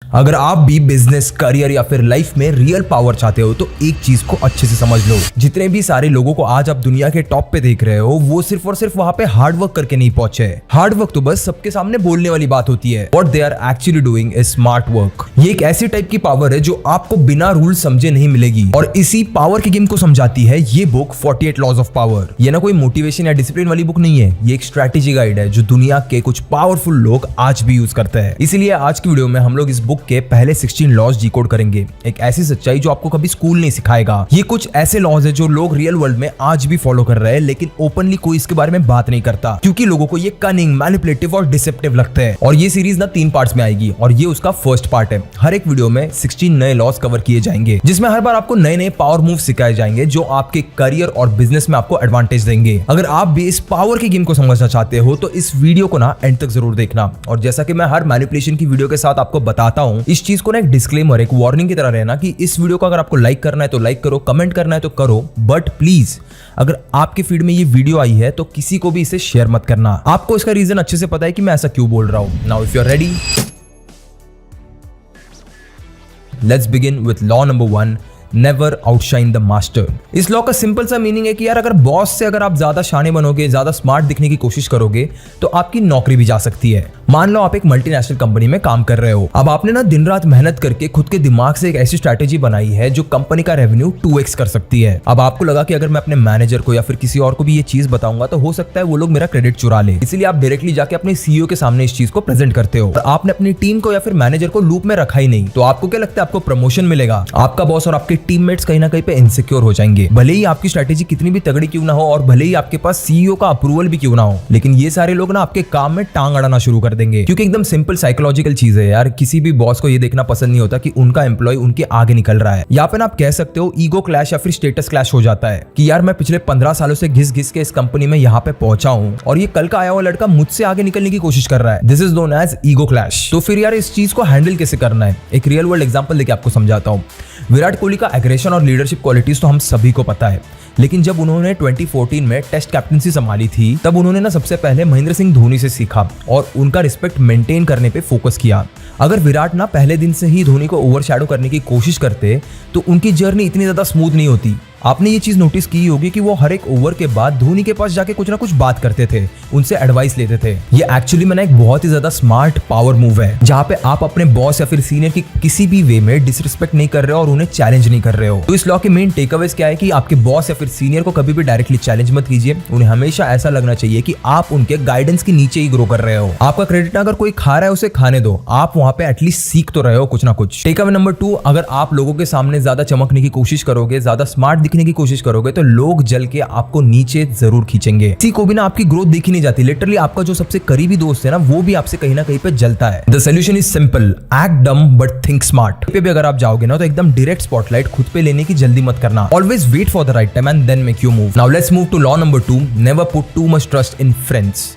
अगर आप भी बिजनेस, करियर या फिर लाइफ में रियल पावर चाहते हो तो एक चीज को अच्छे से समझ लो। जितने भी सारे लोगों को आज आप दुनिया के टॉप पे देख रहे हो वो सिर्फ और सिर्फ वहां पे हार्ड वर्क करके नहीं पहुंचे। हार्ड वर्क तो बस सबके सामने बोलने वाली बात होती है। What they are actually doing is smart work. ये एक ऐसी टाइप की पावर है जो आपको बिना रूल समझे नहीं मिलेगी और इसी पावर की गेम को समझाती है ये बुक 48 लॉज ऑफ पावर। ये ना कोई मोटिवेशन या डिसिप्लिन वाली बुक नहीं है, ये एक स्ट्रेटेजी गाइड है जो दुनिया के कुछ पावरफुल लोग आज भी यूज करते हैं। इसीलिए आज की वीडियो में हम लोग इस बुक के पहले 16 लॉज डिकोड करेंगे। एक ऐसी सच्चाई जो आपको कभी स्कूल नहीं सिखाएगा। ये कुछ ऐसे लॉज है जो लोग रियल वर्ल्ड में आज भी फॉलो कर रहे हैं, लेकिन ओपनली कोई इसके बारे में बात नहीं करता क्योंकि लोगों को ये कनिंग, मैनिपुलेटिव और डिसेप्टिव लगते हैं। और ये सीरीज ना 3 पार्ट्स में आएगी और ये उसका फर्स्ट पार्ट है। हर एक वीडियो में 16 नए लॉज कवर किए जाएंगे जिसमें हर बार आपको नए नए पावर मूव सिखाए जाएंगे जो आपके करियर और बिजनेस में आपको एडवांटेज देंगे। अगर आप भी इस पावर की गेम को समझना चाहते हो तो इस वीडियो को ना एंड तक जरूर देखना। और जैसा कि मैं हर मैनिपुलेशन की वीडियो के साथ आपको बताता हूं, इस चीज को ना एक डिस्क्लेमर, एक वार्निंग की तरह रहना कि इस वीडियो को अगर आपको लाइक करना है तो लाइक करो, कमेंट करना है तो करो, बट प्लीज अगर आपके फीड में ये वीडियो आई है तो किसी को भी इसे शेयर मत करना। आपको इसका रीजन अच्छे से पता है कि मैं ऐसा क्यों बोल रहा हूं। Now if you are ready, let's begin with law number 1, never outshine the master. इस लॉ का सिंपल सा मीनिंग है कि यार अगर बॉस से अगर आप ज्यादा शाने बनोगे, ज्यादा स्मार्ट दिखने की कोशिश करोगे तो आपकी नौकरी भी जा सकती है। मान लो आप एक मल्टीनेशनल कंपनी में काम कर रहे हो। अब आपने ना दिन रात मेहनत करके खुद के दिमाग से एक ऐसी स्ट्रैटेजी बनाई है जो कंपनी का रेवेन्यू 2x कर सकती है। अब आपको लगा कि अगर मैं अपने मैनेजर को या फिर किसी और को भी ये चीज बताऊंगा तो हो सकता है वो लोग मेरा क्रेडिट चुरा ले, इसलिए आप डायरेक्टली जाके अपने सीईओ के सामने इस चीज को प्रेजेंट करते हो। आपने अपनी टीम को या फिर मैनेजर को लूप में रखा ही नहीं, तो आपको क्या लगता है आपको प्रमोशन मिलेगा? आपका बॉस और आपके टीममेट्स कहीं ना कहीं पे इनसिक्योर हो जाएंगे। भले ही आपकी स्ट्रैटेजी कितनी भी तगड़ी क्यों ना हो और भले ही आपके पास सीईओ का अप्रूवल भी क्यों ना हो, लेकिन ये सारे लोग ना आपके काम में टांग अड़ाना शुरू कर देंगे क्योंकि एकदम सिंपल साइकोलॉजिकल चीज है यार। किसी भी बॉस को ये देखना पसंद नहीं होता कि उनका एम्प्लॉय उनके आगे निकल रहा है। यहाँ पे ना आप कह सकते हो ईगो क्लैश या फिर स्टेटस क्लैश हो जाता है कि यार मैं पिछले 15 सालों से घिस घिस के इस कंपनी में यहाँ पे पहुंचा हूँ और ये कल का आया हुआ लड़का मुझसे आगे निकलने की कोशिश कर रहा है। This is known as ego clash. तो फिर यार इस चीज को हैंडल कैसे करना है, एक रियल वर्ल्ड एग्जांपल देके आपको समझाता हूँ। विराट कोहली का एग्रेशन और लीडरशिप क्वालिटीज तो हम सभी को पता है, लेकिन जब उन्होंने 2014 में टेस्ट कैप्टनसी संभाली थी तब उन्होंने ना सबसे पहले महेंद्र सिंह धोनी से सीखा और उनका रिस्पेक्ट मेंटेन करने पे फोकस किया। अगर विराट ना पहले दिन से ही धोनी को ओवरशैडो करने की कोशिश करते तो उनकी जर्नी इतनी ज्यादा स्मूथ नहीं होती। आपने ये चीज नोटिस की होगी कि वो हर एक ओवर के बाद धोनी के पास जाके कुछ ना कुछ बात करते थे, उनसे एडवाइस लेते थे। ये एक्चुअली में ना एक बहुत ही ज्यादा स्मार्ट पावर मूव है जहाँ पे आप अपने बॉस या फिर सीनियर की किसी भी वे में डिसरिस्पेक्ट नहीं कर रहे हो और उन्हें चैलेंज नहीं कर रहे हो। तो इस लॉ के मेन टेकअवेज क्या है कि आपके बॉस या फिर सीनियर को कभी भी डायरेक्टली चैलेंज मत कीजिए। उन्हें हमेशा ऐसा लगना चाहिए कि आप उनके गाइडेंस के नीचे ही ग्रो कर रहे हो। आपका क्रेडिट अगर कोई खा रहा है उसे खाने दो, आप वहां पे एटलीस्ट सीख तो रहे हो कुछ ना कुछ। टेकअवे नंबर 2, अगर आप लोगों के सामने ज्यादा चमकने की कोशिश करोगे, ज्यादा स्मार्ट दिखने की कोशिश करोगे तो लोग जल के आपको नीचे जरूर खींचेंगे। किसी को भी ना आपकी ग्रोथ देखी नहीं जाती। लिटरली आपका जो सबसे करीबी दोस्त है ना वो भी आपसे कहीं ना कहीं पे जलता है। The solution is simple, act डम बट थिंक स्मार्ट। पे भी अगर आप जाओगे ना तो एकदम डायरेक्ट स्पॉटलाइट खुद पे लेने की जल्दी मत करना। Always wait for the right time and then make your move. Now let's move to law number 2, never put too much trust in friends,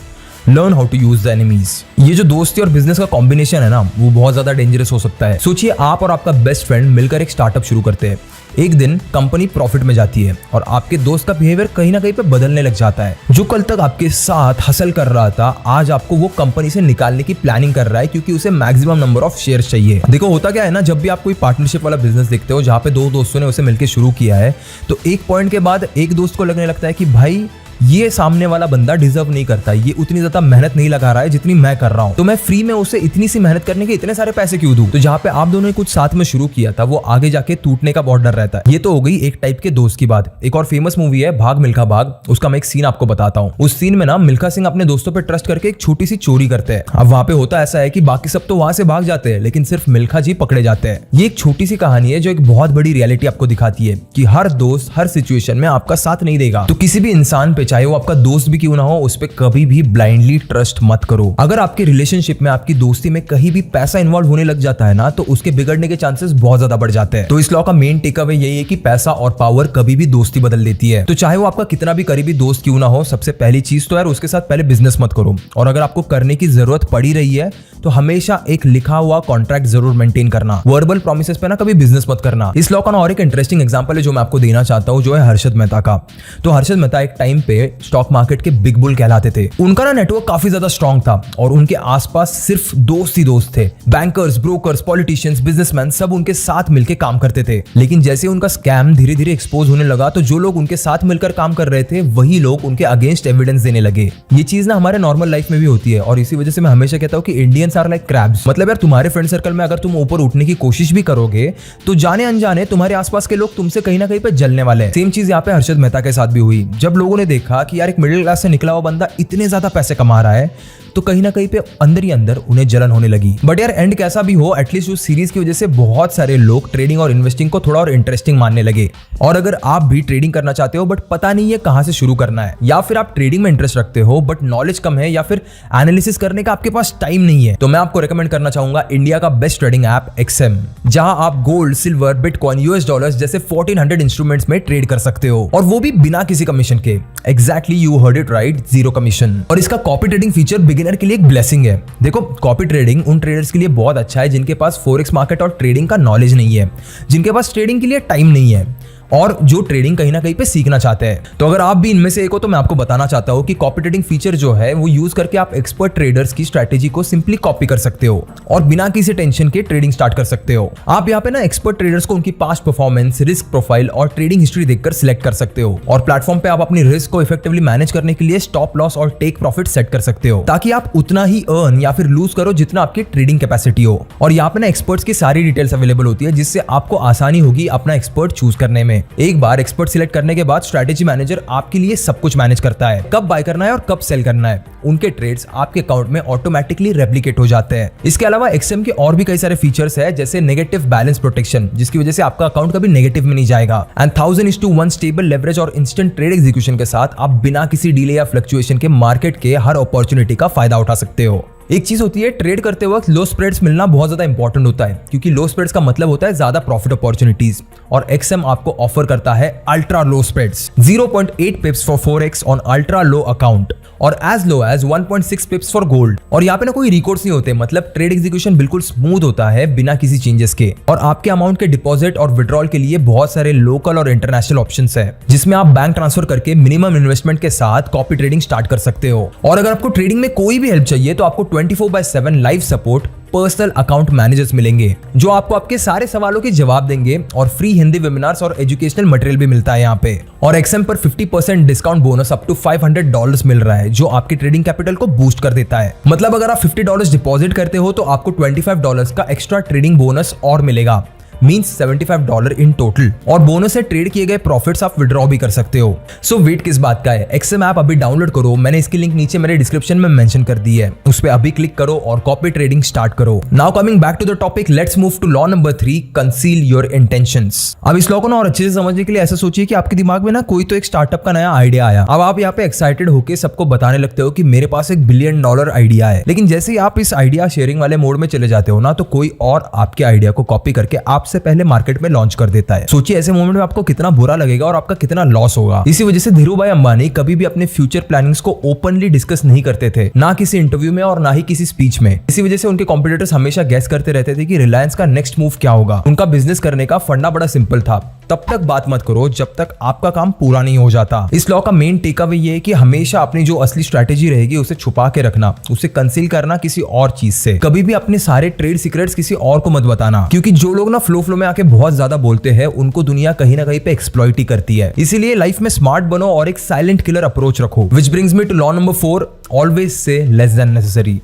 learn how to use the enemies. ये जो दोस्ती और बिजनेस का combination है ना वो बहुत ज्यादा डेंजरस हो सकता है। सोचिए आप और आपका बेस्ट फ्रेंड मिलकर एक स्टार्टअप शुरू करते हैं। एक दिन कंपनी प्रॉफिट में जाती है और आपके दोस्त का बिहेवियर कहीं ना कहीं पे बदलने लग जाता है। जो कल तक आपके साथ हसल कर रहा था आज आपको वो कंपनी से निकालने की प्लानिंग कर रहा है क्योंकि उसे मैक्सिमम नंबर ऑफ शेयर्स चाहिए। देखो होता क्या है ना, जब भी आप कोई पार्टनरशिप वाला बिजनेस देखते हो जहाँ पे 2 दोस्तों ने उसे मिलकर शुरू किया है तो एक पॉइंट के बाद एक दोस्त को लगने लगता है कि भाई ये सामने वाला बंदा डिजर्व नहीं करता, ये उतनी ज्यादा मेहनत नहीं लगा रहा है जितनी मैं कर रहा हूँ, तो मैं फ्री में उसे इतनी सी मेहनत करने के इतने सारे पैसे क्यों दूं। तो जहाँ पे आप दोनों ने कुछ साथ में शुरू किया था वो आगे जाके टूटने का बहुत डर रहता है। ये तो हो गई एक टाइप के दोस्त की बात। एक और फेमस मूवी है भाग मिल्खा भाग, उसका मैं एक सीन आपको बताता हूँ। उस सीन में ना मिल्खा सिंह अपने दोस्तों पे ट्रस्ट करके एक छोटी सी चोरी करते हैं। अब वहाँ पे होता ऐसा है कि बाकी सब तो वहां से भाग जाते हैं लेकिन सिर्फ मिल्खा जी पकड़े जाते हैं। ये एक छोटी सी कहानी है जो एक बहुत बड़ी रियलिटी आपको दिखाती है कि हर दोस्त हर सिचुएशन में आपका साथ नहीं देगा। तो किसी भी इंसान पे, चाहे वो आपका दोस्त भी क्यों ना हो, उस पे कभी भी ब्लाइंडली ट्रस्ट मत करो। अगर आपके रिलेशनशिप में, आपकी दोस्ती में कहीं भी पैसा इन्वॉल्व होने लग जाता है ना तो उसके बिगड़ने के चांसेस बहुत ज्यादा बढ़ जाते हैं। तो इस लॉ का मेन टेकअवे यही है कि पैसा और पावर कभी भी दोस्ती बदल देती है। तो चाहे वो आपका कितना भी करीबी दोस्त क्यों ना हो, सबसे पहली चीज तो यार उसके साथ पहले बिजनेस मत करो। और अगर आपको करने की जरूरत पड़ी रही है तो हमेशा एक लिखा हुआ कॉन्ट्रैक्ट जरूर मेंटेन करना। वर्बल प्रॉमिसेस पे ना कभी बिजनेस मत करना। इस लॉ का ना और एक इंटरेस्टिंग एग्जांपल है जो मैं आपको देना चाहता हूँ, जो है हर्षद मेहता का। तो हर्षद मेहता एक टाइम पे में स्टॉक मार्केट के बिग बुल कहलाते थे। उनका ना नेटवर्क काफी ज्यादा स्ट्रॉन्ग था और उनके आसपास सिर्फ दोस्त ही दोस्त थे। बैंकर्स, ब्रोकर्स, पॉलिटिशियंस, बिजनेसमैन सब उनके साथ मिलकर काम करते थे। लेकिन जैसे उनका स्कैम धीरे धीरे एक्सपोज होने लगा तो जो लोग उनके साथ मिलकर काम कर रहे थे वही लोग उनके अगेंस्ट एविडेंस देने लगे। ये चीज ना हमारे नॉर्मल लाइफ में भी होती है और इसी वजह से मैं हमेशा कहता हूँ कि इंडियंस आर लाइक क्रैब्स। मतलब यार तुम्हारे फ्रेंड सर्कल में अगर तुम ऊपर उठने की कोशिश भी करोगे तो जाने अनजाने तुम्हारे आसपास के लोग तुमसे कहीं ना कहीं पे जलने वाले हैं। सेम चीज यहाँ पे हर्षद मेहता के साथ भी हुई। जब लोगों ने देखा कि यार एक मिडिल क्लास से निकला हुआ बंदा इतने ज्यादा पैसे कमा रहा है तो कहीं ना कहीं पे अंदर ही अंदर उन्हें जलन होने लगी। बट यार एंड कैसा भी हो, एटलीस्ट उस सीरीज की वजह से बहुत सारे लोग ट्रेडिंग और इन्वेस्टिंग को थोड़ा और इंटरेस्टिंग मानने लगे। और अगर आप भी ट्रेडिंग करना चाहते हो बट पता नहीं है कहां से शुरू करना है, या फिर आप ट्रेडिंग में इंटरेस्ट रखते हो बट नॉलेज कम है, या फिर एनालिसिस करने का आपके पास टाइम नहीं है, तो मैं आपको रिकमेंड करना चाहूंगा इंडिया का बेस्ट ट्रेडिंग ऐप XM, जहां आप gold, silver, bitcoin, US dollars जैसे 1400 इंस्ट्रूमेंट्स में ट्रेड कर सकते हो और वो भी बिना किसी कमीशन के। Exactly, you heard it right, 0 commission. और इसका कॉपी ट्रेडिंग फीचर बिगिनर के लिए एक ब्लेसिंग है। देखो, कॉपी ट्रेडिंग उन ट्रेडर्स के लिए बहुत अच्छा है जिनके पास फॉरेक्स मार्केट और ट्रेडिंग का नॉलेज नहीं है, जिनके पास ट्रेडिंग के लिए टाइम नहीं है और जो ट्रेडिंग कहीं ना कहीं पे सीखना चाहते हैं। तो अगर आप भी इनमें से एक हो तो मैं आपको बताना चाहता हूं कि कॉपी ट्रेडिंग फीचर जो है वो यूज करके आप एक्सपर्ट ट्रेडर्स की स्ट्रैटेजी को सिंपली कॉपी कर सकते हो और बिना किसी टेंशन के ट्रेडिंग स्टार्ट कर सकते हो। आप यहाँ पे ना एक्सपर्ट ट्रेडर्स को उनकी पास्ट परफॉर्मेंस, रिस्क प्रोफाइल और ट्रेडिंग हिस्ट्री देखकर सिलेक्ट कर सकते हो और प्लेटफॉर्म पे आप अपनी रिस्क को इफेक्टिवली मैनेज करने के लिए स्टॉप लॉस और टेक प्रॉफिट सेट कर सकते हो ताकि आप उतना ही अर्न या फिर लूज करो जितना आपकी ट्रेडिंग कैपेसिटी हो। और यहाँ पे ना एक्सपर्ट्स की सारी डिटेल्स अवेलेबल होती है जिससे आपको आसानी होगी अपना एक्सपर्ट चूज करने में। एक बार एक्सपर्ट सिलेक्ट करने के बाद स्ट्रैटेजी मैनेजर आपके लिए सब कुछ मैनेज करता है, कब बाय करना है और कब सेल करना है। उनके ट्रेड्स आपके अकाउंट में ऑटोमेटिकली रेप्लिकेट हो जाते हैं। इसके अलावा XM के और भी कई सारे फीचर्स है जैसे नेगेटिव बैलेंस प्रोटेक्शन, जिसकी वजह से आपका अकाउंट कभी नेगेटिव में नहीं जाएगा, एंड 1000:1 स्टेबल लेवरेज और इंस्टेंट ट्रेड एग्जीक्यूशन के साथ आप बिना किसी डिले या फ्लक्चुएशन के मार्केट के हर अपॉर्चुनिटी का फायदा उठा सकते हो। एक चीज होती है, ट्रेड करते वक्त लो स्प्रेड्स मिलना बहुत ज्यादा इंपॉर्टेंट होता है क्योंकि लो स्प्रेड्स का मतलब होता है ज्यादा प्रॉफिट अपॉर्चुनिटीज और XM आपको ऑफर करता है ultra low spreads, 0.8 pips for forex on ultra low account और as low as 1.6 pips for gold. और यहाँ पे ना कोई रिकॉर्ड्स नहीं होते, मतलब ट्रेड एग्जीक्यूशन बिल्कुल स्मूथ होता है बिना किसी चेंजेस के। और आपके अमाउंट के डिपॉजिट और विड्रॉल के लिए बहुत सारे लोकल और इंटरनेशनल ऑप्शंस है जिसमें आप बैंक ट्रांसफर करके मिनिमम इन्वेस्टमेंट के साथ कॉपी ट्रेडिंग स्टार्ट कर सकते हो। और अगर आपको ट्रेडिंग में कोई भी हेल्प चाहिए तो आपको 24/7 live support personal account managers मिलेंगे जो आपको आपके सारे सवालों के जवाब देंगे और फ्री हिंदी वेबिनार्स और एजुकेशनल मटेरियल भी मिलता है यहाँ पे। और XM पर 50% डिस्काउंट बोनस अप टू $500 मिल रहा है जो आपकी ट्रेडिंग कैपिटल को बूस्ट कर देता है। मतलब अगर आप $50 डिपॉजिट करते हो तो आपको $25 का एक्स्ट्रा ट्रेडिंग बोनस और मिलेगा, मींस $75 इन टोटल। और बोनस से ट्रेड किए गए प्रॉफिट्स आप विड्रॉ भी कर सकते हो। सो वेट किस बात का है, XM ऐप अभी डाउनलोड करो, मैंने इसकी लिंक नीचे मेरे डिस्क्रिप्शन में मेंशन कर दी है, उस पे अभी क्लिक करो और कॉपी ट्रेडिंग स्टार्ट करो। Now coming back to the topic, let's move to law number 3, conceal your intentions. अब इस लॉ को ना और अच्छे से समझने के लिए ऐसा सोचिए कि आपके दिमाग में ना कोई तो एक स्टार्टअप का नया आइडिया आया। अब आप यहाँ पे एक्साइटेड होकर सबको बताने लगते हो कि मेरे पास $1 बिलियन आइडिया है। लेकिन जैसे ही आप इस आइडिया शेयरिंग वाले मोड में चले जाते हो ना तो कोई और आपके आइडिया को कॉपी करके आपसे पहले मार्केट में लॉन्च कर देता है। सोचिए ऐसे मोमेंट में आपको कितना बुरा लगेगा और आपका कितना लॉस होगा। इसी वजह से धीरू भाई अंबानी कभी भी अपने फ्यूचर प्लानिंग्स को ओपनली डिस्कस नहीं करते थे, ना किसी इंटरव्यू में और ना ही किसी स्पीच में। इसी वजह से उनके कॉम्पिटिटर्स हमेशा गैस करते रहते थे कि रिलायंस का नेक्स्ट मूव क्या होगा। उनका बिजनेस करने का फंडा बड़ा सिंपल था, तब तक बात मत करो जब तक आपका काम पूरा नहीं हो जाता। इस लॉ का मेन टेक अवे ये है कि हमेशा अपनी जो असली स्ट्रैटेजी रहेगी उसे छुपा के रखना, उसे कंसील करना किसी और चीज से। कभी भी अपने सारे ट्रेड सीक्रेट्स किसी और को मत बताना, क्योंकि जो लोग ना फ्लो में आके बहुत ज्यादा बोलते हैं उनको दुनिया कहीं ना कहीं पे एक्सप्लॉइट ही करती है। इसीलिए लाइफ में स्मार्ट बनो और एक साइलेंट किलर अप्रोच रखो। Which brings me to law number 4, always say less than necessary.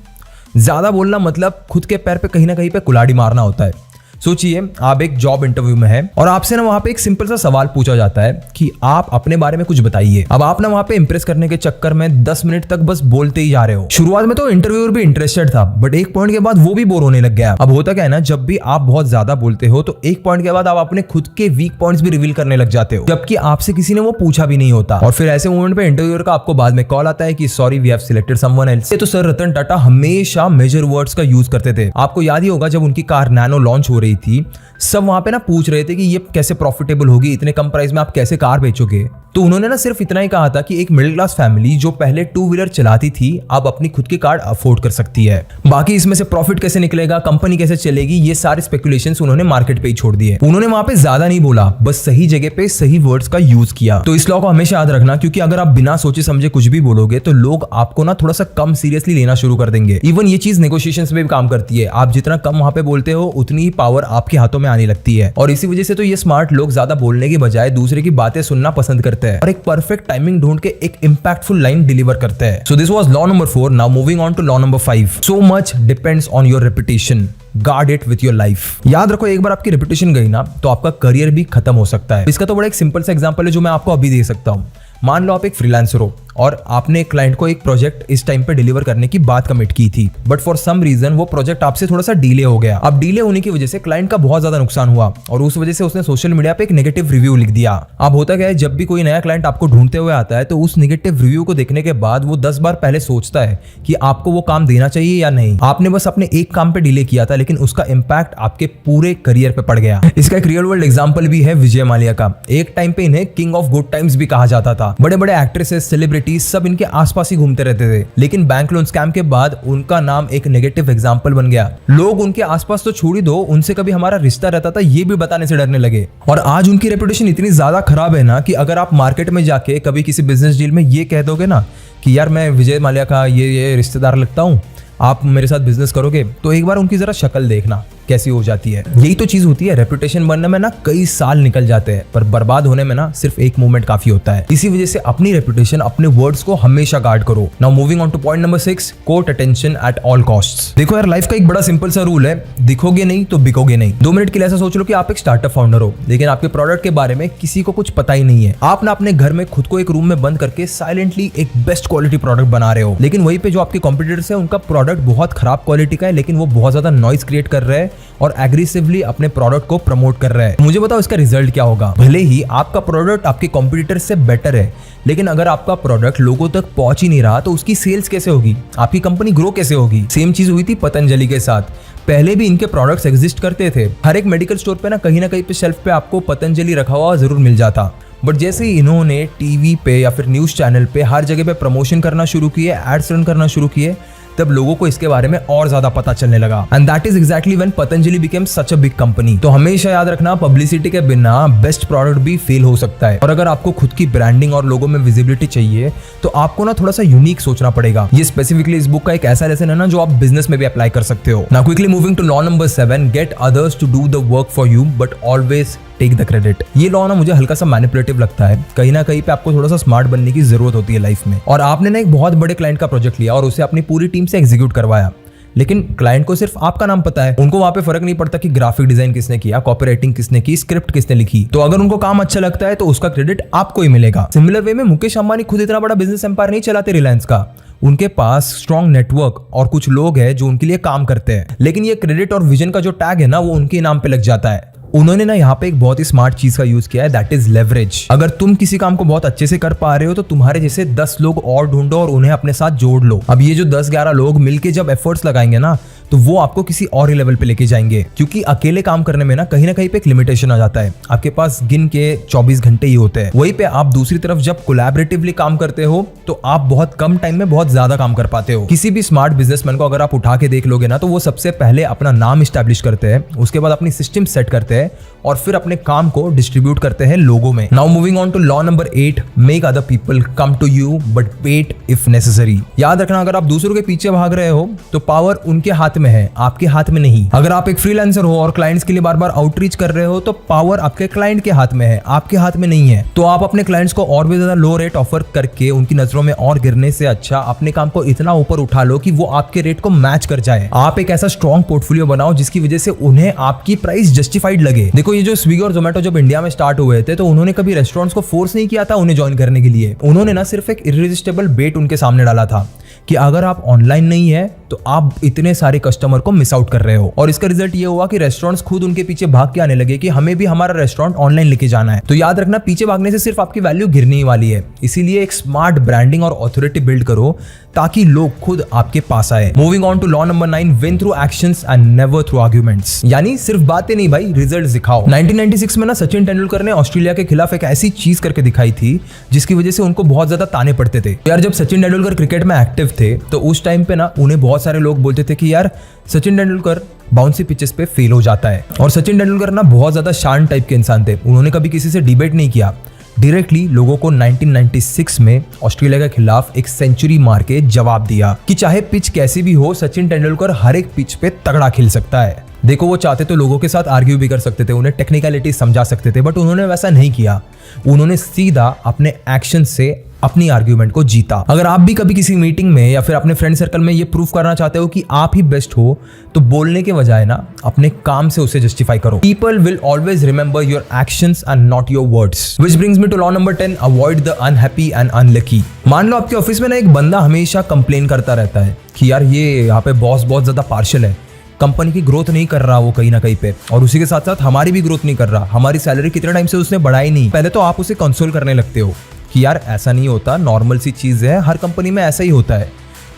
ज्यादा बोलना मतलब खुद के पैर पे कहीं ना कहीं पे कुल्हाड़ी मारना होता है। सोचिए आप एक जॉब इंटरव्यू में हैं और आपसे ना वहां पे एक सिंपल सा सवाल पूछा जाता है कि आप अपने बारे में कुछ बताइए। अब आप ना वहां पे इंप्रेस करने के चक्कर में 10 मिनट तक बस बोलते ही जा रहे हो। शुरुआत में तो इंटरव्यूअर भी इंटरेस्टेड था, बट एक पॉइंट के बाद वो भी बोर होने लग गया। अब होता क्या है ना, जब भी आप बहुत ज्यादा बोलते हो तो एक पॉइंट के बाद आप अपने खुद के वीक पॉइंट्स भी रिवील करने लग जाते हो, जबकि आपसे किसी ने वो पूछा भी नहीं होता। और फिर ऐसे मोमेंट पे इंटरव्यूअर का आपको बाद में कॉल आता है कि sorry we have selected someone else. तो सर रतन टाटा हमेशा मेजर वर्ड्स का यूज करते थे। आपको याद ही होगा जब उनकी कार नैनो लॉन्च हो रही रही थी, सब वहां पे ना पूछ रहे थे कि ये कैसे प्रॉफिटेबल होगी, इतने कम प्राइस में आप कैसे कार बेचोगे। तो उन्होंने ना सिर्फ इतना ही कहा था कि एक मिडिल क्लास फैमिली जो पहले 2 व्हीलर चलाती थी अब अपनी खुद की कार अफोर्ड कर सकती है। बाकी इसमें से प्रॉफिट कैसे निकलेगा, कंपनी कैसे चलेगी, ये सारे स्पेकुलेशंस उन्होंने मार्केट पे ही छोड़ दिए। उन्होंने वहां पे ज्यादा नहीं बोला, बस सही जगह पे सही वर्ड्स का यूज किया। तो इस लॉ को हमेशा याद रखना, क्योंकि अगर आप बिना सोचे समझे कुछ भी बोलोगे तो लोग आपको ना थोड़ा सा कम सीरियसली लेना शुरू कर देंगे। इवन ये चीज नेगोशिएशंस में भी काम करती है। आप जितना कम वहां पे बोलते हो उतनी ही पावर आपके हाथों में आने लगती है, और इसी वजह से तो ये स्मार्ट लोग ज्यादा बोलने की बजाय दूसरे की बातें सुनना पसंद करते हैं और एक परफेक्ट टाइमिंग ढूंढ के एक इंपैक्टफुल लाइन डिलीवर करते हैं। So this was law number 4। Now moving on to law number 5। So much depends on your reputation, guard it with your life. याद रखो, एक बार आपकी रेपुटेशन गई ना तो आपका करियर भी खत्म हो सकता है। इसका तो बड़ा एक सिंपल सा एग्जांपल है जो मैं आपको अभी दे सकता हूं। मान लो आप एक फ्रीलांसर हो और आपने एक क्लाइंट को एक प्रोजेक्ट इस टाइम पे डिलीवर करने की बात कमिट की थी, बट फॉर सम रीजन वो प्रोजेक्ट आपसे थोड़ा सा डिले हो गया। अब डिले होने की वजह से क्लाइंट का बहुत ज्यादा नुकसान हुआ और उस वजह से उसने सोशल मीडिया पे एक नेगेटिव रिव्यू लिख दिया। अब होता क्या है, जब भी कोई नया क्लाइंट आपको ढूंढते हुए आता है तो उस नेगेटिव रिव्यू को देखने के बाद वो 10 बार पहले सोचता है कि आपको वो काम देना चाहिए या नहीं। आपने बस अपने एक काम पे डिले किया था, लेकिन उसका इंपैक्ट आपके पूरे करियर पे पड़ गया। इसका एक रियल वर्ल्ड एग्जांपल भी है विजय माल्या का। एक टाइम पे इन्हें किंग ऑफ गुड टाइम्स भी कहा जाता था। बड़े बड़े एक्ट्रेसेस, सेलिब्रिटीज सब इनके आसपास ही घूमते रहते थे, लेकिन बैंक लोन स्कैम के बाद उनका नाम एक नेगेटिव एग्जांपल बन गया। लोग उनके आसपास तो छोड़ ही दो, उनसे कभी हमारा रिश्ता रहता था ये भी बताने से डरने लगे। और आज उनकी रेपुटेशन इतनी ज्यादा खराब है ना कि अगर आप मार्केट में जाके कभी किसी बिजनेस डील में ये कह दोगे ना कि यार मैं विजय माल्या का ये रिश्तेदार लगता हूँ, आप मेरे साथ बिजनेस करोगे, तो एक बार उनकी जरा शक्ल देखना कैसी हो जाती है। यही तो चीज होती है, रेपुटेशन बनने में ना कई साल निकल जाते हैं, पर बर्बाद होने में ना सिर्फ एक मोमेंट काफी होता है। इसी वजह से अपनी रेपुटेशन, अपने वर्ड्स को हमेशा गार्ड करो। Now moving on to point number 6, court attention at all costs. देखो यार, लाइफ का एक बड़ा सिंपल सा रूल है, दिखोगे नहीं तो बिकोगे नहीं। 2 मिनट के लिए ऐसा सोच लो कि आप एक स्टार्टअप फाउंडर हो, लेकिन आपके प्रोडक्ट के बारे में किसी को कुछ पता ही नहीं है। आप ना अपने घर में खुद को एक रूम में बंद करके साइलेंटली एक बेस्ट क्वालिटी प्रोडक्ट बना रहे हो, लेकिन वहीं पे जो आपके कॉम्पिटिटर्स है उनका प्रोडक्ट बहुत खराब क्वालिटी का है, लेकिन वो बहुत ज्यादा नॉइज क्रिएट कर रहे हैं और एग्रेसिवली अपने प्रोडक्ट को प्रमोट कर रहा है। मुझे बताओ इसका रिजल्ट क्या होगा। भले ही आपका प्रोडक्ट आपके कॉम्पिटिटर से बेटर है, लेकिन अगर आपका प्रोडक्ट लोगों तक पहुंच ही नहीं रहा तो उसकी सेल्स कैसे होगी, आपकी कंपनी ग्रो कैसे होगी। सेम चीज हुई थी पतंजलि के साथ। पहले भी इनके प्रोडक्ट्स एग्जिस्ट करते थे, हर एक मेडिकल स्टोर पे ना कहीं पे शेल्फ पे आपको पतंजलि रखा हुआ जरूर मिल जाता। बट जैसे ही इन्होंने टीवी पे या फिर न्यूज चैनल पे हर जगह पे प्रमोशन करना शुरू किए, एड्स रन करना शुरू किए, तब लोगों को इसके बारे में और ज्यादा पता चलने लगा। And that is exactly when Patanjali became such a big company. तो हमेशा याद रखना, पब्लिसिटी के बिना बेस्ट प्रोडक्ट भी फेल हो सकता है। और अगर आपको खुद की ब्रांडिंग और लोगों में विजिबिलिटी चाहिए तो आपको ना थोड़ा सा यूनिक सोचना पड़ेगा। ये स्पेसिफिकली इस बुक का एक ऐसा लेसन है ना जो आप बिजनेस में भी अप्लाई कर सकते हो। Now quickly moving to law number 7, get others to do the work for you but always take the credit. ये लॉ ना मुझे हल्का सा मैनिपुलेटिव लगता है। कहीं ना कहीं पे आपको थोड़ा सा स्मार्ट बनने की जरूरत होती है लाइफ में। और आपने ना एक बहुत बड़े क्लाइंट का प्रोजेक्ट लिया और उसे अपनी पूरी टीम से एग्जीक्यूट करवाया, लेकिन क्लाइंट को सिर्फ आपका नाम पता है। उनको वहां पे फर्क नहीं पड़ता कि ग्राफिक डिजाइन किसने किया, कॉपी राइटिंग किसने की, स्क्रिप्ट किसने लिखी। तो अगर उनको काम अच्छा लगता है तो उसका क्रेडिट आपको ही मिलेगा। सिमिलर वे में मुकेश अंबानी खुद इतना बड़ा बिजनेस एम्पायर नहीं चलाते रिलायंस का। उनके पास स्ट्रॉन्ग नेटवर्क और कुछ लोग हैं जो उनके लिए काम करते हैं, लेकिन ये क्रेडिट और विजन का जो टैग है ना वो उनके नाम पे लग जाता है। उन्होंने ना यहाँ पे एक बहुत ही स्मार्ट चीज का यूज किया है, दैट इज लेवरेज। अगर तुम किसी काम को बहुत अच्छे से कर पा रहे हो तो तुम्हारे जैसे 10 लोग और ढूंढो और उन्हें अपने साथ जोड़ लो। अब ये जो 10-11 लोग मिलके जब एफर्ट्स लगाएंगे ना तो वो आपको किसी और ही लेवल पे लेके जाएंगे, क्योंकि अकेले काम करने में ना कहीं पे एक लिमिटेशन आ जाता है। आपके पास गिन के 24 घंटे ही होते हैं। वहीं पे आप दूसरी तरफ जब कोलैबोरेटिवली काम करते हो तो आप बहुत कम टाइम में बहुत ज्यादा काम कर पाते हो। किसी भी स्मार्ट बिजनेसमैन को अगर आप उठा के देख लोगे ना तो वो सबसे पहले अपना नाम इस्टेब्लिश करते हैं, उसके बाद अपनी सिस्टम सेट करते हैं और फिर अपने काम को डिस्ट्रीब्यूट करते हैं लोगों में। Now moving on to law number 8, make other people come to you but wait if necessary. याद रखना, अगर आप दूसरों के पीछे भाग रहे हो तो पावर उनके हाथ में है, आपके हाथ में नहीं। अगर आप एक फ्रीलांसर हो और क्लाइंट्स के लिए बार बार आउटरीच कर रहे हो तो पावर आपके क्लाइंट के हाथ में है, आपके हाथ में नहीं है। तो आप अपने क्लाइंट्स को और भी ज्यादा लो रेट ऑफर करके उनकी नजरों में और गिरने से अच्छा अपने काम को इतना ऊपर उठा लो कि वो आपके रेट को मैच कर जाए। आप एक ऐसा स्ट्रॉन्ग पोर्टफोलियो बनाओ जिसकी वजह से उन्हें आपकी प्राइस जस्टिफाइड लगे। देखो, ये जो स्विगी और जोमेटो जब इंडिया में स्टार्ट हुए थे तो उन्होंने कभी रेस्टोरेंट्स को फोर्स नहीं किया था उन्हें ज्वाइन करने के लिए। उन्होंने ना सिर्फ एक इररेजिस्टेबल बेट उनके सामने डाला था कि अगर आप ऑनलाइन नहीं है तो आप इतने सारे कस्टमर को मिस आउट कर रहे हो। और इसका रिजल्ट ये हुआ कि रेस्टोरेंट्स खुद उनके पीछे भाग के आने लगे कि हमें भी हमारा रेस्टोरेंट ऑनलाइन लेके जाना है। तो याद रखना, पीछे भागने से सिर्फ आपकी वैल्यू गिरने ही वाली है। इसीलिए एक स्मार्ट ब्रांडिंग और ऑथोरिटी बिल्ड करो ताकि लोग खुद आपके पास आए। Moving on to law number 9, win through actions and never through arguments. यानी सिर्फ बातें नहीं भाई, रिजल्ट दिखाओ। 1996 में ना सचिन तेंदुलकर ने ऑस्ट्रेलिया के खिलाफ एक ऐसी चीज करके दिखाई थी जिसकी वजह से उनको बहुत ज्यादा ताने पड़ते थे। यार जब सचिन तेंदुलकर क्रिकेट में एक्टिव थे तो उस टाइम पे ना उन्हें बहुत सारे लोग बोलते थे कि यार सचिन तेंदुलकर बाउंसी पिचेस पे फेल हो जाता है। और सचिन तेंदुलकर ना बहुत ज्यादा शांत टाइप के इंसान थे, उन्होंने कभी किसी से डिबेट नहीं किया। डायरेक्टली लोगों को 1996 में ऑस्ट्रेलिया के खिलाफ एक सेंचुरी मार के जवाब दिया कि चाहे पिच कैसी भी हो, सचिन तेंदुलकर हर एक पिच पे तगड़ा खेल सकता है। देखो वो चाहते तो लोगों के साथ आर्ग्यू भी कर सकते थे, उन्हें टेक्निकलिटी समझा सकते थे, बट उन्होंने वैसा नहीं किया। उन्होंने सीधा अपने एक्शन से अपनी आर्ग्यूमेंट को जीता। अगर आप भी कभी किसी मीटिंग में या फिर अपने फ्रेंड सर्कल में ये प्रूफ करना चाहते हो कि आप ही बेस्ट हो, तो बोलने के बजाय ना अपने काम से उसे जस्टिफाई करो। People will always remember your actions and not your words. Which brings me to law number 10, avoid the unhappy and unlucky. मान लो आपके ऑफिस में ना एक बंदा हमेशा कंप्लेन करता रहता है कि यार ये यहाँ पे बॉस बहुत ज्यादा पार्शियल है, कंपनी की ग्रोथ नहीं कर रहा वो कहीं ना कहीं पे, और उसी के साथ साथ हमारी भी ग्रोथ नहीं कर रहा, हमारी सैलरी कितने टाइम से उसने बढ़ाई नहीं। पहले तो आप उसे कंसोल करने लगते हो कि यार ऐसा नहीं होता, नॉर्मल सी चीज़ है, हर कंपनी में ऐसा ही होता है।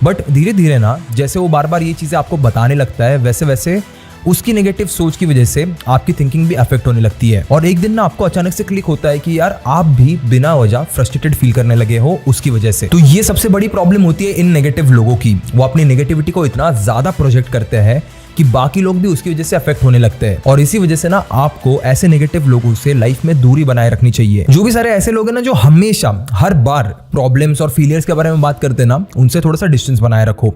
बट धीरे धीरे ना जैसे वो बार बार ये चीज़ें आपको बताने लगता है, वैसे वैसे उसकी नेगेटिव सोच की वजह से आपकी थिंकिंग भी अफेक्ट होने लगती है। और एक दिन ना आपको अचानक से क्लिक होता है कि यार आप भी बिना वजह फ्रस्ट्रेटेड फील करने लगे हो उसकी वजह से। तो ये सबसे बड़ी प्रॉब्लम होती है इन नेगेटिव लोगों की। वो अपनी नेगेटिविटी को इतना ज्यादा प्रोजेक्ट करते हैं कि बाकी लोग भी उसकी वजह से अफेक्ट होने लगते हैं। और इसी वजह से ना आपको ऐसे नेगेटिव लोगों से लाइफ में दूरी बनाए रखनी चाहिए। जो भी सारे ऐसे लोग हैं ना जो हमेशा हर बार प्रॉब्लम्स और फेलियर्स के बारे में बात करते हैं ना, उनसे थोड़ा सा डिस्टेंस बनाए रखो।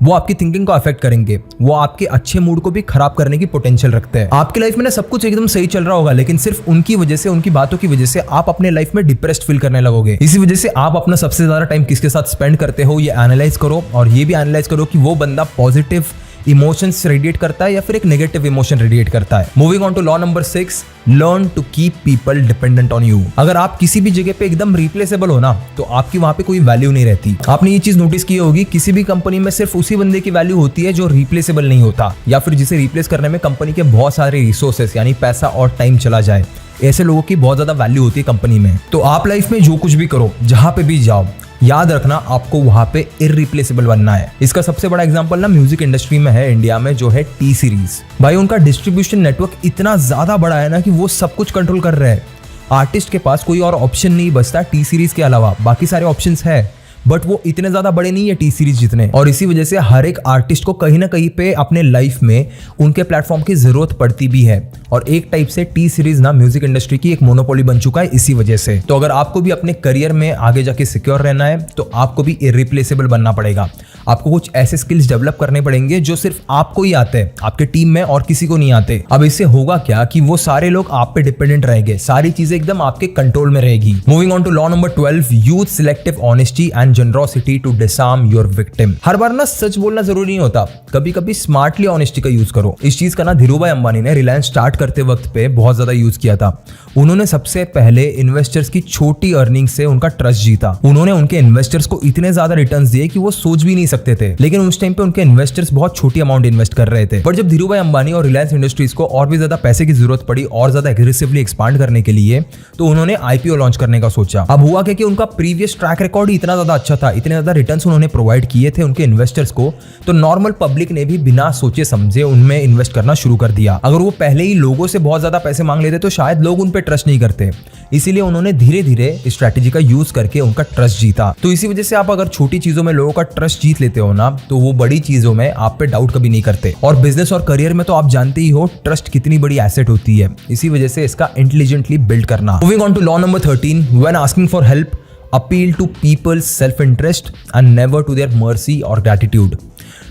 वो आपकी थिंकिंग को अफेक्ट करेंगे, वो आपके अच्छे मूड को भी खराब करने की पोटेंशियल रखते हैं। आपकी लाइफ में ना सब कुछ एकदम सही चल रहा होगा, लेकिन सिर्फ उनकी वजह से, उनकी बातों की वजह से आप अपने लाइफ में डिप्रेस्ड फील करने लगोगे। इसी वजह से आप अपना सबसे ज्यादा टाइम किसके साथ स्पेंड करते हो ये एनालाइज करो, और ये भी एनालाइज करो कि वो बंदा पॉजिटिव इमोशंस रेडिएट करता है या फिर एक नेगेटिव इमोशन रेडिएट करता है। Moving on to law number 6, learn to keep people dependent on you. अगर आप किसी भी जगह पे एकदम रिप्लेसेबल हो ना, तो आपकी वहां पे कोई वैल्यू नहीं रहती। आपने ये चीज नोटिस की होगी, किसी भी कंपनी में सिर्फ उसी बंदे की वैल्यू होती है जो रिप्लेसेबल नहीं होता, या फिर जिसे रिप्लेस करने में कंपनी के बहुत सारे रिसोर्सेस यानी पैसा और टाइम चला जाए। ऐसे लोगों की बहुत ज्यादा वैल्यू होती है कंपनी में। तो आप लाइफ में जो कुछ भी करो, जहां पे भी जाओ, याद रखना आपको वहां पे इररिप्लेसेबल बनना है। इसका सबसे बड़ा एग्जांपल ना म्यूजिक इंडस्ट्री में है, इंडिया में, जो है टी सीरीज। भाई उनका डिस्ट्रीब्यूशन नेटवर्क इतना ज्यादा बड़ा है ना कि वो सब कुछ कंट्रोल कर रहे हैं। आर्टिस्ट के पास कोई और ऑप्शन नहीं बचता टी सीरीज के अलावा, बाकी सारे ऑप्शंस है, बट वो इतने ज्यादा बड़े नहीं है टी सीरीज जितने। और इसी वजह से हर एक आर्टिस्ट को कहीं ना कहीं पे अपने लाइफ में उनके प्लेटफॉर्म की जरूरत पड़ती भी है। और एक टाइप से टी सीरीज ना म्यूजिक इंडस्ट्री की एक मोनोपोली बन चुका है इसी वजह से। तो अगर आपको भी अपने करियर में आगे जाके सिक्योर रहना है, तो आपको भी इररिप्लेसेबल बनना पड़ेगा। आपको कुछ ऐसे स्किल्स डेवलप करने पड़ेंगे जो सिर्फ आपको ही आते हैं, आपके टीम में और किसी को नहीं आते। अब इससे होगा क्या कि वो सारे लोग आप पे डिपेंडेंट रहेंगे, सारी चीजें एकदम आपके कंट्रोल में रहेगी। Moving on to law number 12, use selective honesty and generosity to disarm your victim. हर बार ना सच बोलना जरूरी नहीं होता, कभी कभी स्मार्टली ऑनेस्टी का यूज करो। इस चीज का ना धीरूभाई अंबानी ने रिलायंस स्टार्ट करते वक्त पे बहुत ज्यादा यूज किया था। उन्होंने सबसे पहले इन्वेस्टर्स की छोटी अर्निंग से उनका ट्रस्ट जीता। उन्होंने उनके इन्वेस्टर्स को इतने ज्यादा रिटर्न्स दिए कि वो सोच भी नहीं सकते थे, लेकिन उस टाइम पे उनके इन्वेस्टर्स बहुत छोटी अमाउंट इन्वेस्ट कर रहे थे। पर जब धीरूभाई अंबानी और रिलायंस इंडस्ट्रीज को और भी ज्यादा पैसे की जरूरत पड़ी और ज्यादा एग्रेसिवली एक्सपांड करने के लिए, तो उन्होंने आईपीओ लॉन्च करने का सोचा। अब हुआ क्या कि उनका प्रीवियस ट्रैक रिकॉर्ड ही इतना ज्यादा अच्छा था, इतने ज्यादा रिटर्न्स उन्होंने प्रोवाइड किए थे उनके इन्वेस्टर्स को, तो नॉर्मल पब्लिक ने भी बिना सोचे समझे उनमें इन्वेस्ट करना शुरू कर दिया। अगर वो पहले ही लोगों से बहुत ज्यादा पैसे मांग लेते तो शायद लोग उन पे ट्रस्ट नहीं करते। इसीलिए उन्होंने धीरे धीरे स्ट्रैटेजी का यूज करके उनका ट्रस्ट जीता। तो इसी वजह से आप अगर छोटी चीजों में लोगों का ट्रस्ट जीत लेते हो ना, तो वो बड़ी चीजों में आप पे डाउट कभी नहीं करते। और बिजनेस और करियर में तो आप जानते ही हो ट्रस्ट कितनी बड़ी एसेट होती है, इसी वजह से इसका इंटेलिजेंटली बिल्ड करना। Moving on to law number 13, when asking for help, appeal to people's self interest and never to their mercy और ग्रैटिट्यूड।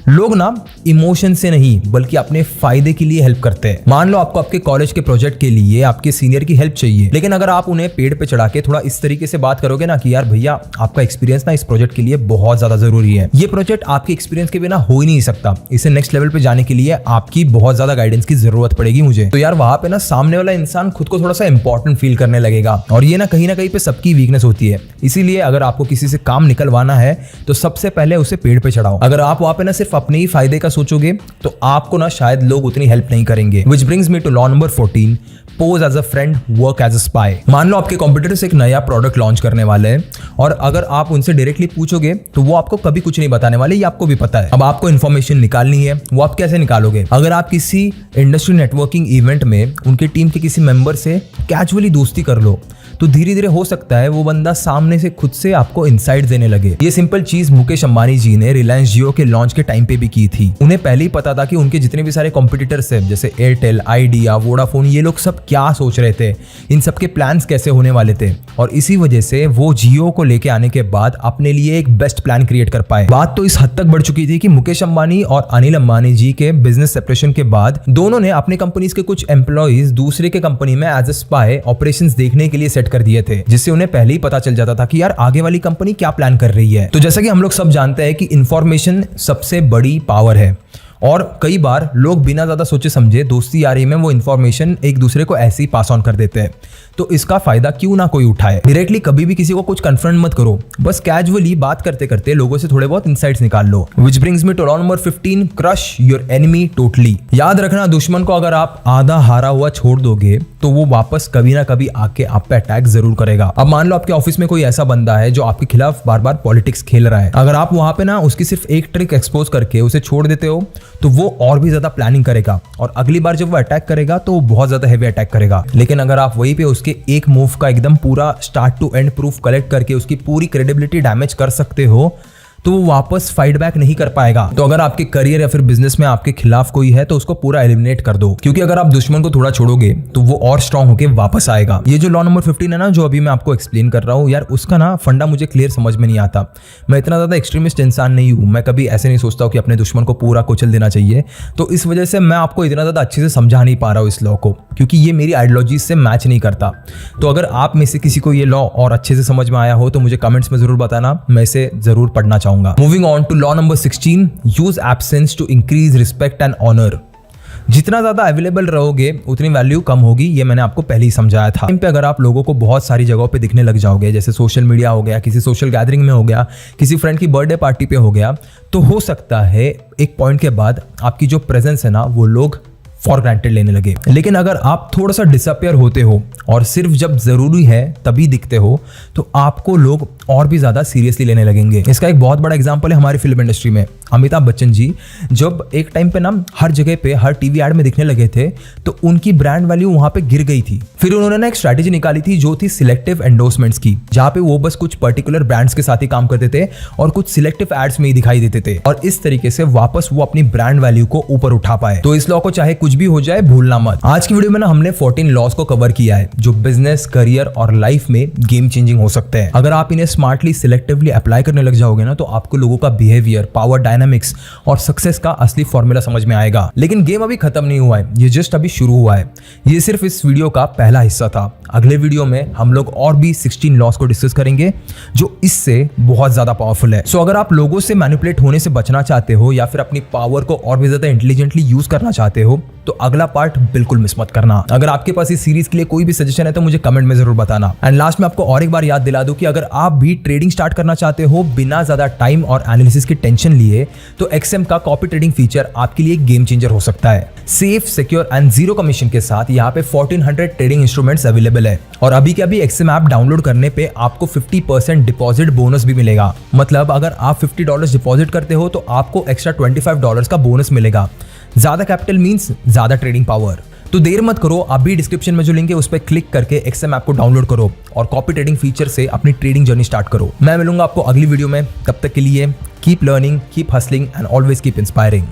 लोग ना इमोशन से नहीं बल्कि अपने फायदे के लिए हेल्प करते हैं। मान लो आपको आपके कॉलेज के प्रोजेक्ट के लिए आपके सीनियर की हेल्प चाहिए, लेकिन अगर आप उन्हें पेड़ पे चढ़ा के थोड़ा इस तरीके से बात करोगे ना कि यार भैया आपका एक्सपीरियंस ना इस प्रोजेक्ट के लिए बहुत ज्यादा जरूरी है, ये प्रोजेक्ट आपके एक्सपीरियंस के बिना हो ही नहीं सकता, इसे नेक्स्ट लेवल पे जाने के लिए आपकी बहुत ज्यादा गाइडेंस की जरूरत पड़ेगी मुझे, तो यार वहां पे ना सामने वाला इंसान खुद को थोड़ा सा इंपॉर्टेंट फील करने लगेगा। और ये ना कहीं पे सबकी वीकनेस होती है। इसीलिए अगर आपको किसी से काम निकलवाना है तो सबसे पहले उसे पेड़ पे चढ़ाओ। अगर आप वहां पे ना सिर्फ अपने ही फायदे का सोचोगे तो आपको ना शायद लोग उतनी हेल्प नहीं करेंगे। Which brings me to law number 14, pose as a friend, work as a spy. मान लो आपके कॉम्पिटिटर्स एक नया प्रोडक्ट लॉन्च करने वाले हैं और अगर आप उनसे डायरेक्टली पूछोगे तो वो आपको कभी कुछ नहीं बताने वाले, ये आपको भी पता है। अब आपको इन्फॉर्मेशन निकालनी है, वो आप कैसे निकालोगे? अगर आप किसी इंडस्ट्री नेटवर्किंग इवेंट में उनके टीम के किसी मेंबर से कैजुअली दोस्ती कर लो तो धीरे धीरे हो सकता है वो बंदा सामने से खुद से आपको इनसाइट देने लगे। ये सिंपल चीज मुकेश अंबानी जी ने रिलायंस जियो के लॉन्च के टाइम पे भी की थी। उन्हें पहले ही पता था कि उनके जितने भी सारे कॉम्पिटिटर्स हैं जैसे एयरटेल, आइडिया, वोडाफोन, ये लोग सब क्या सोच रहे थे, इन सबके प्लान्स कैसे होने वाले थे, और इसी वजह से वो जियो को लेके आने के बाद अपने लिए एक बेस्ट प्लान क्रिएट कर पाए। बात तो इस हद तक बढ़ चुकी थी कि मुकेश अंबानी और अनिल अंबानी जी के बिजनेस सेपरेशन के बाद दोनों ने अपने कंपनीज के कुछ एम्प्लॉइज दूसरे के कंपनी में एज अ स्पाई ऑपरेशंस देखने के लिए सेट कर दिए थे, जिससे उन्हें पहले ही पता चल जाता था कि यार आगे वाली कंपनी क्या प्लान कर रही है। तो जैसा कि हम लोग सब जानते हैं कि इंफॉर्मेशन सबसे बड़ी पावर है और कई बार लोग बिना ज्यादा सोचे समझे दोस्ती यारी में वो इन्फॉर्मेशन एक दूसरे को ऐसे ही पास ऑन कर देते हैं। तो इसका फायदा क्यों ना कोई उठाए। डायरेक्टली कभी भी किसी को कुछ कन्फ्रंट मत करो, बस कैजुअली बात करते करते लोगों से थोड़े बहुत इनसाइट्स निकाल लो। Which brings me to law number 15, crush your enemy totally। याद रखना, दुश्मन को अगर आप आधा हारा हुआ छोड़ दोगे तो वो वापस कभी ना कभी आके आप पे अटैक जरूर करेगा। अब मान लो आपके ऑफिस में कोई ऐसा बंदा है जो आपके खिलाफ बार बार पॉलिटिक्स खेल रहा है, अगर आप वहां पे ना उसकी सिर्फ एक ट्रिक एक्सपोज करके उसे छोड़ देते हो तो वो और भी ज्यादा प्लानिंग करेगा और अगली बार जब वो अटैक करेगा तो वो बहुत ज्यादा हेवी अटैक करेगा। लेकिन अगर आप वहीं पे उसके एक मूव का एकदम पूरा start to end proof collect करके उसकी पूरी क्रेडिबिलिटी डैमेज कर सकते हो तो वो वापस फाइट बैक नहीं कर पाएगा। तो अगर आपके करियर या फिर बिजनेस में आपके खिलाफ कोई है तो उसको पूरा एलिमिनेट कर दो, क्योंकि अगर आप दुश्मन को थोड़ा छोड़ोगे तो वो और स्ट्रांग होके वापस आएगा। ये जो लॉ नंबर 15 है ना, जो अभी मैं आपको एक्सप्लेन कर रहा हूँ यार, उसका ना फंडा मुझे क्लियर समझ में नहीं आता। मैं इतना ज्यादा एक्सट्रीमिस्ट इंसान नहीं हूँ, मैं कभी ऐसे नहीं सोचता हूँ कि अपने दुश्मन को पूरा कुचल देना चाहिए। तो इस वजह से मैं आपको इतना ज्यादा अच्छे से समझा नहीं पा रहा हूँ इस लॉ को, क्योंकि ये मेरी आइडियोलॉजी से मैच नहीं करता। तो अगर आप में से किसी को ये लॉ और अच्छे से समझ में आया हो तो मुझे कमेंट्स में जरूर बताना, मैं इसे जरूर पढ़ना चाहूंगा। Moving on to law number 16, use absence to increase respect and honour. जितना ज्यादा अवेलेबल रहोगे उतनी वैल्यू कम होगी, ये मैंने आपको पहले ही समझाया था। टाइम पे अगर आप लोगों को बहुत सारी जगहों पे दिखने लग जाओगे, जैसे सोशल मीडिया हो गया, किसी सोशल गैदरिंग में हो गया, किसी फ्रेंड की बर्थडे पार्टी पे हो गया, तो हो सकता है एक पॉइंट के बाद आपकी जो प्रेजेंस है ना वो लोग फॉर ग्रांटेड लेने लगे। लेकिन अगर आप थोड़ा सा डिसअपियर होते हो और सिर्फ जब जरूरी है तभी दिखते हो तो आपको लोग और भी ज्यादा सीरियसली लेने लगेंगे। इसका एक बहुत बड़ा एग्जांपल है हमारी फिल्म इंडस्ट्री में। अमिताभ बच्चन जी जब एक टाइम पे ना हर जगह पे हर टीवी एड में दिखने लगे थे तो उनकी ब्रांड वैल्यू वहां पे गिर गई थी। फिर उन्होंने ना एक स्ट्रैटेजी निकाली थी जो थी सिलेक्टिव एंडोर्समेंट्स की, जहां पे वो बस कुछ पर्टिकुलर ब्रांड्स के साथ ही काम करते थे और कुछ सिलेक्टिव एड्स में ही दिखाई देते थे, और इस तरीके से वापस वो अपनी ब्रांड वैल्यू को ऊपर उठा पाए। तो इस लॉ को चाहे कुछ भी हो जाए भूलना मत। आज की वीडियो में ना हमने 14 लॉज को कवर किया है जो बिजनेस, करियर और लाइफ में गेम चेंजिंग हो सकते हैं। अगर आप इन्हें स्मार्टली सिलेक्टिवली अप्लाई करने लग जाओगे ना तो आपको लोगों का बिहेवियर, पावर डायनामिक्स और सक्सेस का असली फॉर्मूला समझ में आएगा। लेकिन गेम अभी खत्म नहीं हुआ है, ये जस्ट अभी शुरू हुआ है। ये सिर्फ इस वीडियो का पहला हिस्सा था। अगले वीडियो में हम लोग और भी 16 लॉज को डिस्कस करेंगे जो इससे बहुत ज्यादा पावरफुल है। सो अगर आप लोगों से मैनिपुलेट होने से बचना चाहते हो या फिर अपनी पावर को और भी ज्यादा इंटेलिजेंटली यूज करना चाहते हो तो अगला पार्ट बिल्कुल मिस मत करना। अगर आपके पास इस सीरीज के लिए कोई भी सजेशन है तो मुझे कमेंट में जरूर बताना। एंड लास्ट में आपको और एक बार याद दिला दूं कि अगर आप भी ट्रेडिंग स्टार्ट करना चाहते हो बिना ज्यादा टाइम और एनालिसिस की टेंशन लिए तो XM का कॉपी ट्रेडिंग फीचर आपके लिए गेम चेंजर हो सकता है। Safe, secure and zero commission के साथ यहाँ पे 1400 ट्रेडिंग इंस्ट्रूमेंट्स अवेलेबल है और अभी के अभी XM ऐप डाउनलोड करने पे आपको 50% डिपॉजिट बोनस भी मिलेगा। मतलब अगर आप $50 डिपॉजिट करते हो तो आपको एक्स्ट्रा $25 का बोनस मिलेगा। ज्यादा कैपिटल मींस ज्यादा ट्रेडिंग पावर। तो देर मत करो, अभी डिस्क्रिप्शन में जो लिंक है उस पर क्लिक करके XM ऐप को डाउनलोड करो और कॉपी ट्रेडिंग फीचर से अपनी ट्रेडिंग जर्नी स्टार्ट करो। मैं मिलूंगा आपको अगली वीडियो में, तब तक के लिए keep learning, keep hustling and always keep inspiring.